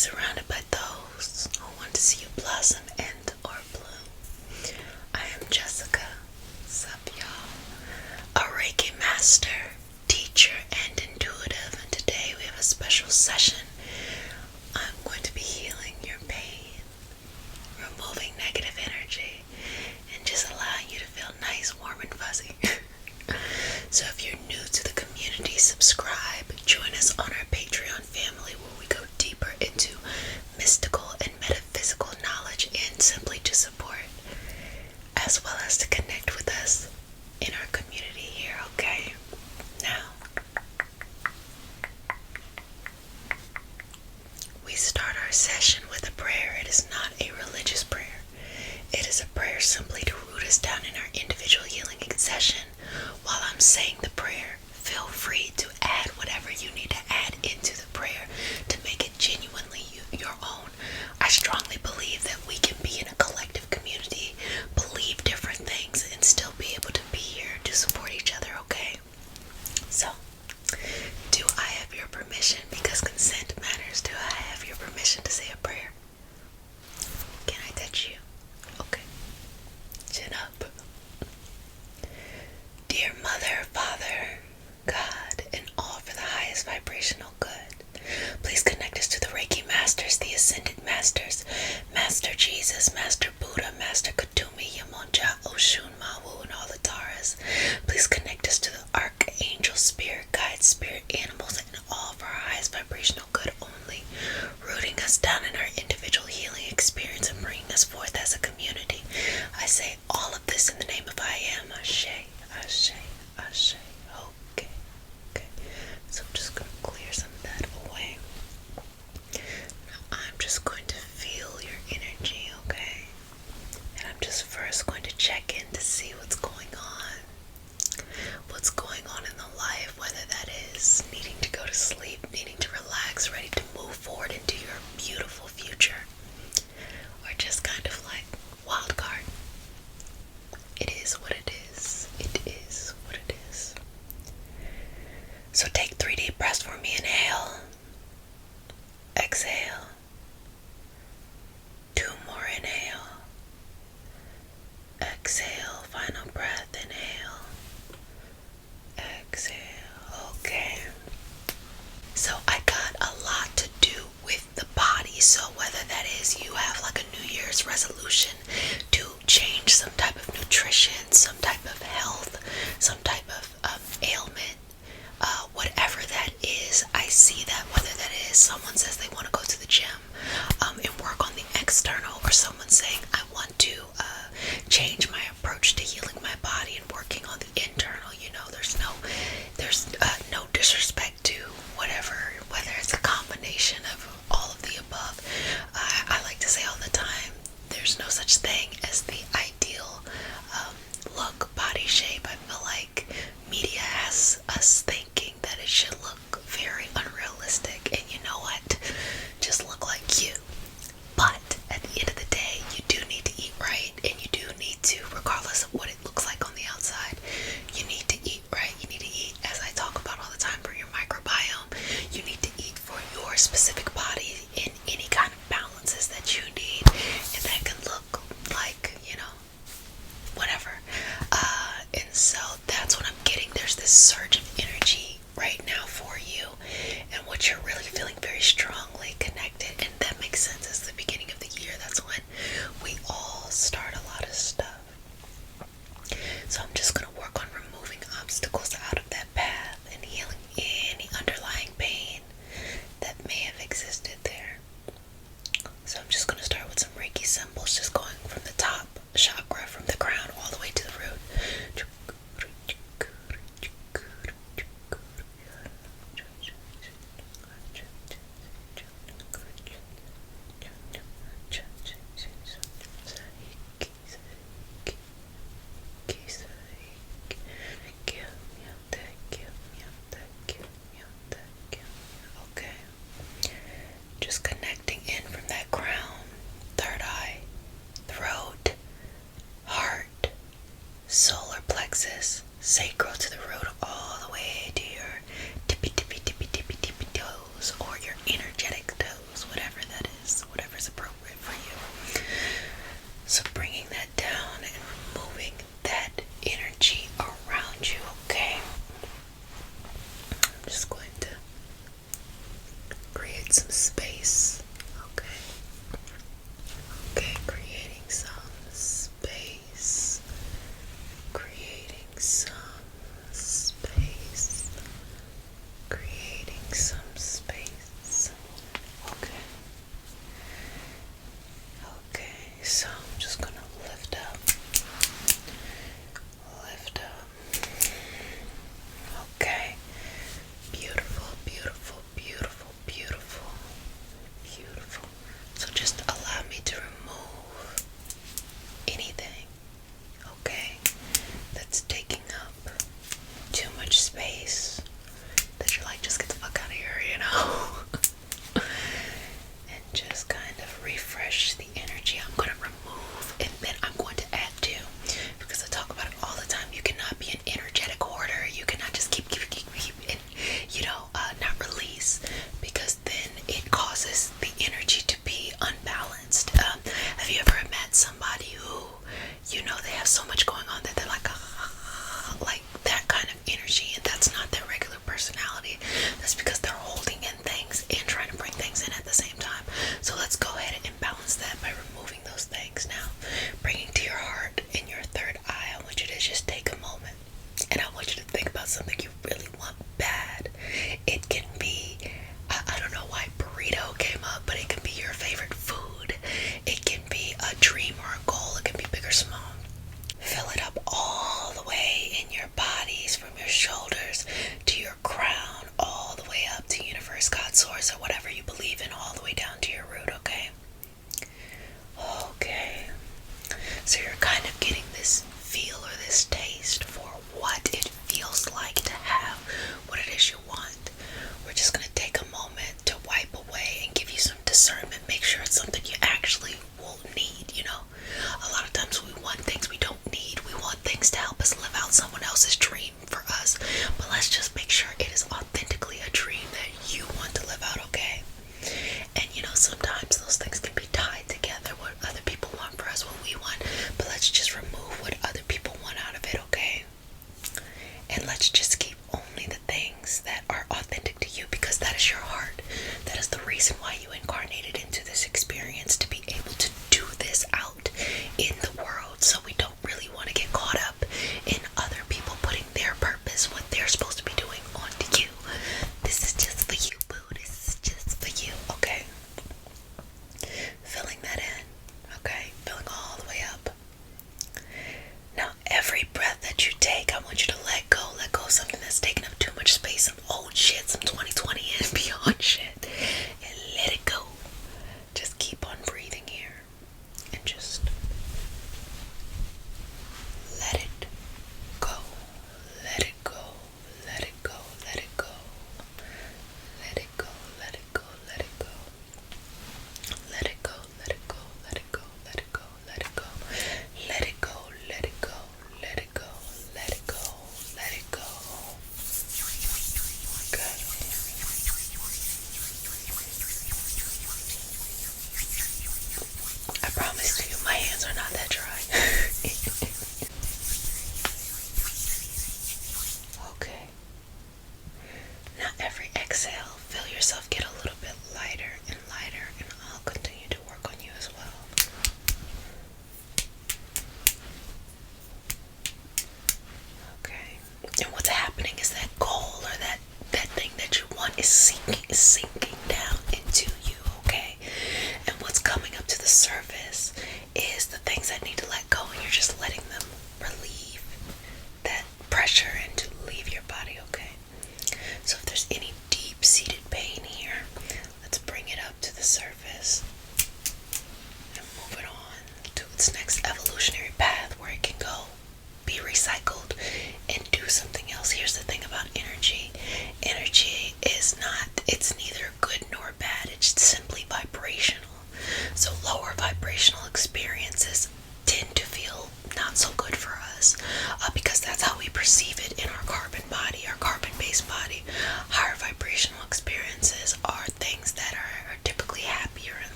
surrounded by those who want to see you blossom and or bloom. I am Jessica. Sup, y'all? A Reiki master, teacher, and intuitive, and today we have a special session. I'm going to be healing your pain, removing negative energy, and just allowing you to feel nice, warm, and fuzzy. So if you're new to the community, subscribe. Join us on our Patreon family where we go deeper into mystical and metaphysical knowledge and simply to support, as well as to connect with us in our community here, okay? Now, we start our session with a prayer. It is not a religious prayer. It is a prayer simply to root us down in our individual healing session. While I'm saying the prayer, feel free to add whatever you need to add into the prayer to make it genuinely your own. I strongly believe that we can be in a collective community, believe different things, and still be able to be here to support each other, okay? So, do I have your permission? Because consent matters. Do I have your permission to say a prayer? Can I touch you? Okay. Chin up. Dear Mother, Father, God, and all for the highest vibrational good, please connect us to the Reiki Masters, the Ascended Masters, Master Jesus, Master Buddha, Master Katumi, Yamonja, Oshun, Mawu, and all the Taras. Please connect us to the Archangel, Spirit, Guide, Spirit, Animals, and all for our highest vibrational good only, rooting us down in our individual healing experience and bringing us forth as a community. I say all of this in the name of I Am, Ashe. Ashe, Ashe. Okay. So I'm just going to clear some of that away. Now I'm just going to feel your energy, okay? And I'm just first going to check in to see what's going on. What's going on in the life, whether that is needing to go to sleep, needing to relax, ready to move forward into your beautiful future, or just kind of like wild card. It is what it is. It is what it is. So take 3 deep breaths for me. Inhale. Exhale. 2 more. Inhale. Exhale. Final breath. Inhale. Exhale. Okay. So I got a lot to do with the body. So whether that is you have like a New Year's resolution to change some type of nutrition, some type of health, some type of ailment, whatever that is, I see that whether that is someone says they want to go to the gym and work on the external, or someone saying I want to change my approach to healing my body and working on the internal. You know, there's no disrespect to whatever, whether it's a combination of all of the above. I like to say all the time, there's no such thing as the ideal look, body shape. I feel like media has us thinking that it should look very unrealistic, and you know what? Just look like you. But at the end of the day, you do need to eat right, and you do need to, regardless of what it looks like on the outside, you need to eat right. You need to eat, as I talk about all the time, for your microbiome. You need to eat for your specific body in any kind of balances that you need, and that can look like, you know, whatever. And so that's what I'm getting. There's this surge of energy right now for you, and what you're really feeling very strongly connected, and that makes sense. It's the beginning of the year. That's when we all start a lot of stuff. So I'm just going to work on removing obstacles out of that path and healing any underlying pain that may have existed. create some space. Okay. Okay, creating some space. Creating some space. Creating some space. Okay. Okay, so I'm just gonna lift up. Lift up. Okay. Beautiful, beautiful, beautiful, beautiful.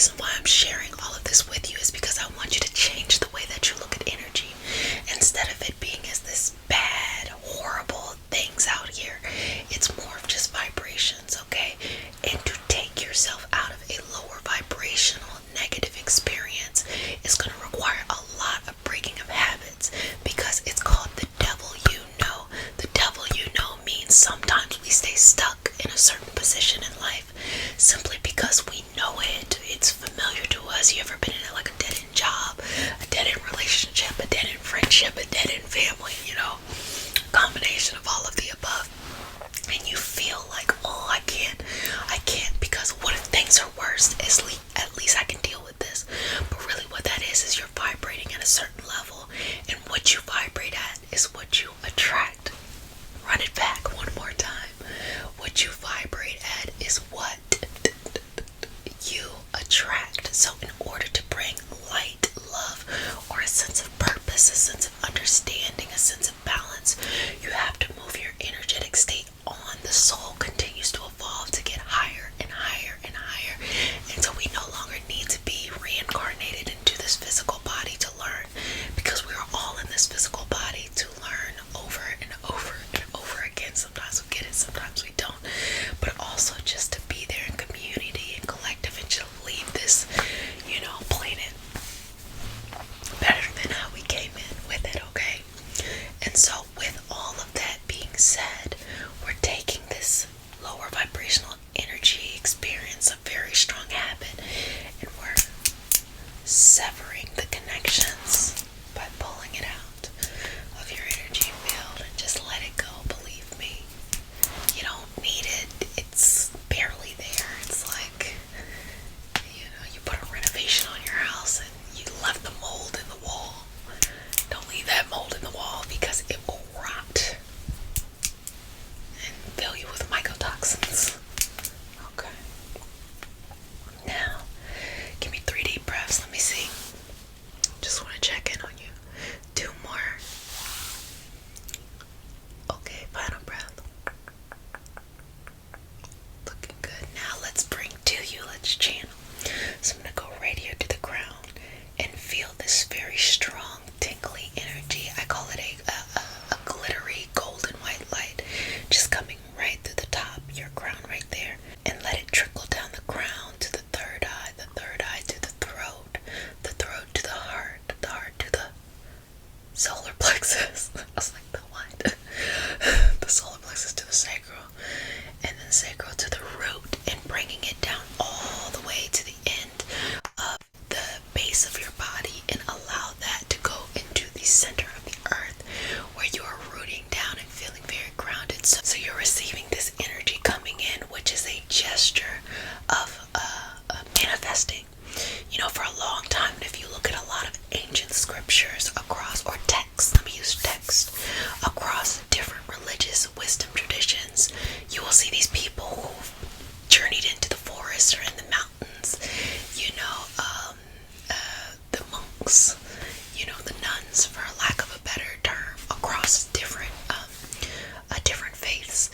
reason why I'm sharing all of this with you is because I want you to change the way that you look at energy. Instead of it being as this bad, horrible things out here, it's more of just vibrations, okay? And to take yourself out of a lower vibrational negative experience is going to require a lot of breaking of habits, because it's called the devil you know. The devil you know means sometimes we stay stuck in a certain position in life simply because we know it. It's familiar to us. You ever been in like a dead-end job, a dead-end relationship, a dead-end friendship, a dead-end family, combination of all of the above, and you feel like, oh, I can't, because what if things are worse? At least I can deal with this. But really what that is you're vibrating at a certain level, and what you vibrate at is what you attract. Run it back one more time. What you vibrate at is what you attract. So in order to bring light, love, or a sense of purpose, a sense of understanding, a sense of balance, you have to move your energetic state on. The soul continues to evolve to get higher and higher and higher until we no longer need to be reincarnated into this physical body to learn, because we are all in this physical body to learn over and over and over again. Sometimes we get it, sometimes we don't, but also just to be there in community and collective and to leave this, planet better than how we came in with it, okay? And so with all of that being said, we're taking this lower vibrational energy experience, a very strong habit, and we're severing the connections by pulling it out of your energy field, and just let it go. Believe me, you don't need it. It's barely there. It's like, you put a renovation on your house and you left the mold in the wall. Don't leave that mold in the wall, because it will rot and fill you with mycotoxins. Okay. Now, give me 3 deep breaths. Let me see. Just want to check in on you. 2 more. Okay, final breath. Looking good. Now let's bring to you, let's channel. So I'm going to go right here to the ground and feel this very strong, tingly energy. I call it a glittery golden white light, just coming right through the top, your crown right there, and let it trickle down the crown to the third eye to the throat to the heart to the solar plexus. I was like, the what? The solar plexus to the sacral, and then sacral to the root, and bringing it down all the way to the end of the base of your body, and allow that to go into the center of the earth, where you are rooting down and feeling very grounded. So you're receiving this energy coming in, which is a gesture of manifesting. For a long time, and if you look at a lot of ancient scriptures across, or text, let me use text, across different religious wisdom traditions, you will see these people who journeyed into the forest or in the mountains, the monks, the nuns, for lack of a better term, across different faiths,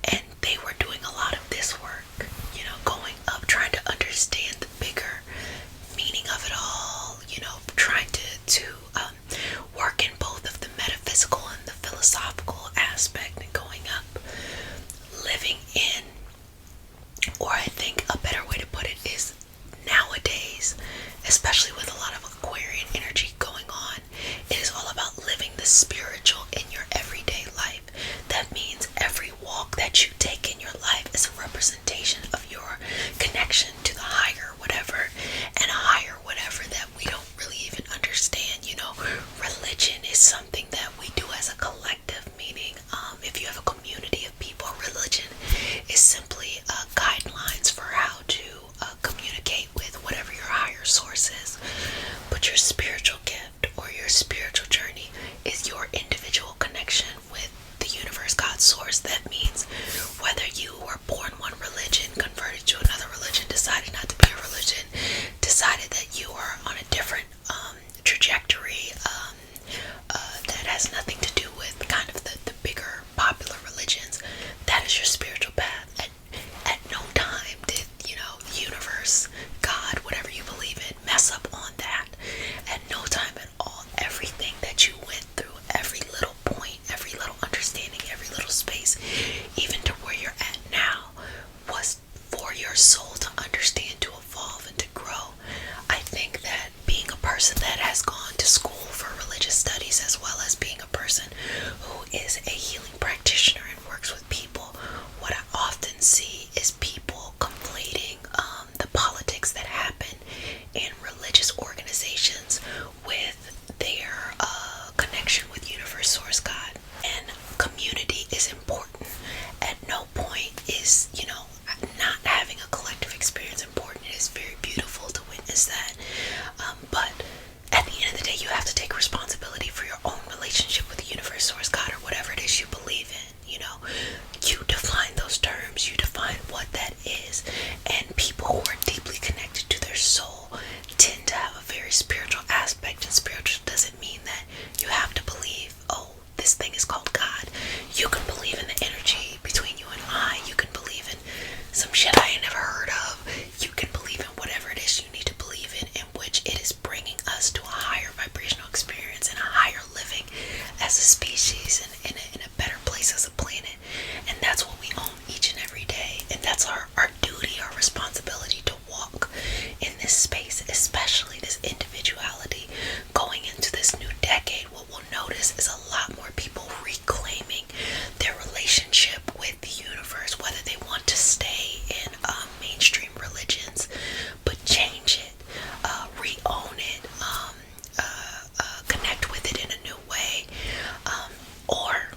and they were doing a lot of this work, going up, trying to understand the bigger meaning of it all, trying to work in both of the metaphysical and the philosophical aspect, and going up, living in, or I think a better way to put it is, nowadays, especially with a lot of Aquarian energy going on, it is all about living the spiritual in your everyday life. That means every walk that you take in your life is a representation of your connection to the higher whatever, and a higher whatever that we don't really even understand. Religion is something that we do as a collective, meaning if you have a community of people, religion is simply guidelines for how to communicate with whatever your higher source is. But your spiritual gift, or your spiritual journey, is your individual connection with the universe, God's source. That means whether you were born one religion, converted to another religion, decided not to be a religion, decided that you are on a different trajectory that has nothing to do with kind of the bigger popular religions, that is your spiritual path. At no time did, the universe, God, whatever you day you have to take responsibility for your own relationship with the universe, source, God, or whatever it is you believe in. You define those terms, you define what that is. And people who are deeply connected to their soul tend to have a very spiritual aspect, and spiritual doesn't mean that you have to believe, oh, this thing is called God. You can believe in the energy between you and I. You can believe in some shit I ain't never heard of. You can believe in whatever it is you need to believe in which it is bringing us to a higher vibrational experience and a higher living as a species, and in a better place as a planet. And that's what we own each and every day. And that's our duty, our responsibility to walk in this space, especially this individuality going into this new decade. What we'll notice is a lot more people reclaiming their relationship with the universe, whether they want to stay in mainstream religions, but change it, re-own it, connect with it in a new way, or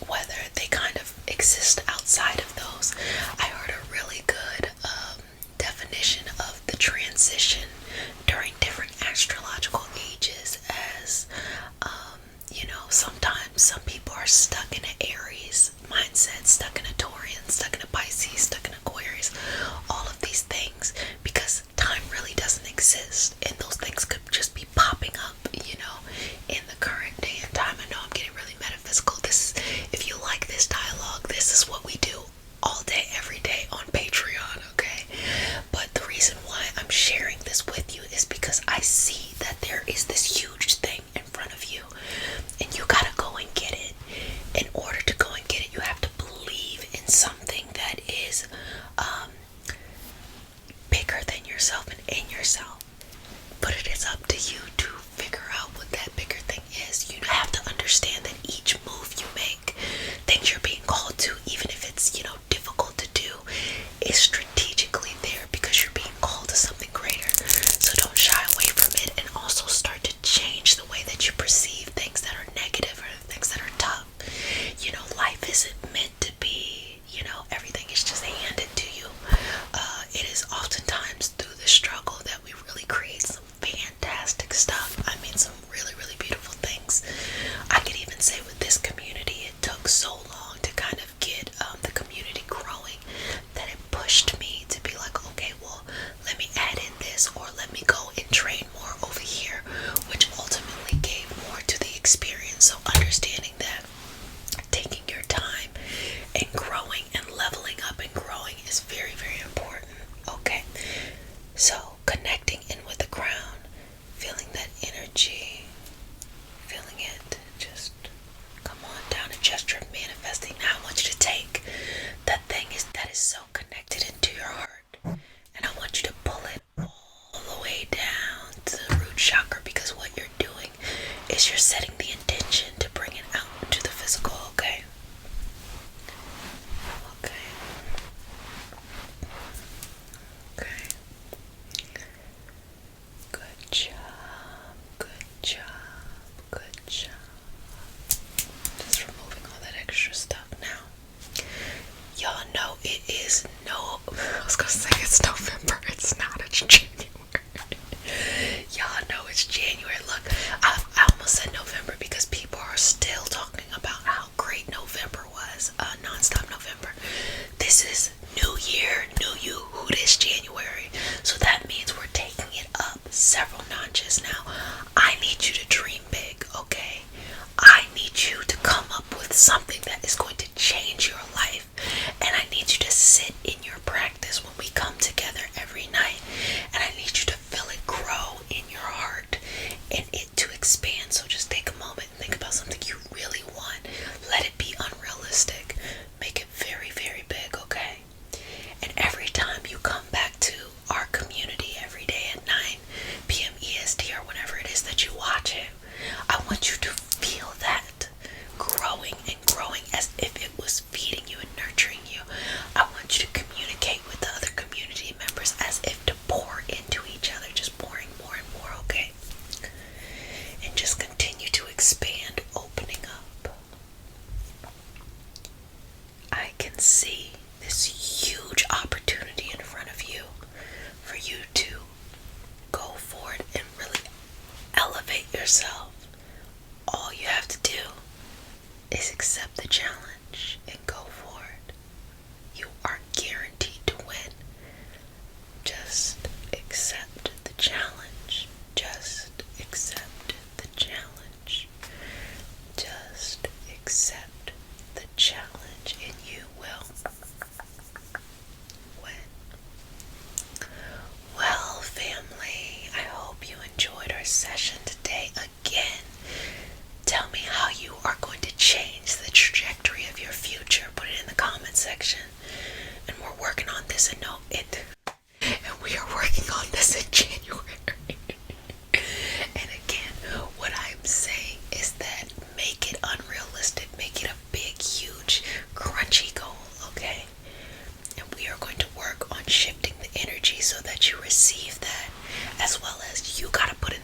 whether they kind of exist outside of those. I heard a really good definition of the transition during different astrological ages as, sometimes some people are stuck in an Aries mindset, stuck in a Taurian, stuck in a Pisces, stuck in Aquarius, all of these things, because time really doesn't exist, and those things could just be popping up, in the current day and time. I know I'm getting really metaphysical. If you like this dialogue, this is what we do all day, every day on Patreon, okay? But the reason why I'm sharing this with you is because I see that there is this huge thing in front of you, and you gotta go and get it. In order to go and get it, you have to believe in something that is bigger than yourself and in yourself. But it is up to you to figure out what that bigger thing is. You have to understand that each move you make, things you're being called to, even if it's, difficult to do, is strategically there because you're being called to something greater. So don't shy away from it, and also start to change the way that you perceive things that are negative or things that are tough. Life isn't meant to be, everything is just handed to you. It is oftentimes through the struggle that we really create some fantastic stuff. I mean, some really, really beautiful things. I could even say with this community, it took so long to kind of get the community growing that it pushed me to be like, okay, well, let me add in this, or let me go and train more over here, which ultimately gave more to the experience. So understanding that taking your time and growing and leveling up and growing is very, very important. Okay, so connecting in with the crown, feeling that energy, feeling it just come on down, a gesture of manifesting. Now I want you to take that thing that is so connected into your heart, and I want you to pull it all the way down to the root chakra, because what you're doing is you're setting the intention to bring it out into the physical, okay? Okay. Okay. Good job. Good job. Good job. Just removing all that extra stuff now. Y'all know it is I was gonna say it's November. It's not. It's January. Y'all know it's January. Look, I almost said November because people are still talking about how great November was. Non-stop November. This is New Year, New You, who this January. So that means we're taking it up several notches now. I need you to dream big, okay? I need you to come up with something that is going to change your life. And I need you to sit in your practice when we come together every night. And I need you to feel it grow in your heart and it to expand. So just take a moment and think about something you really want. Let it be unrealistic. Make it very, very big, okay? And every time you come back to our community every day at 9 p.m. EST or whenever it is that you watch it, yourself. All you have to do is accept the challenge and go for it. You are guaranteed to win. Just accept the challenge. Just accept the challenge. Just accept the challenge, and you will win. Well, family, I hope you enjoyed our session today again. Tell me how you are going to change the trajectory of your future. Put it in the comment section. And we're working on this and we are working on this in January. And again, what I'm saying is that make it unrealistic. Make it a big, huge, crunchy goal, okay? And we are going to work on shifting the energy so that you receive that, as well as you gotta put in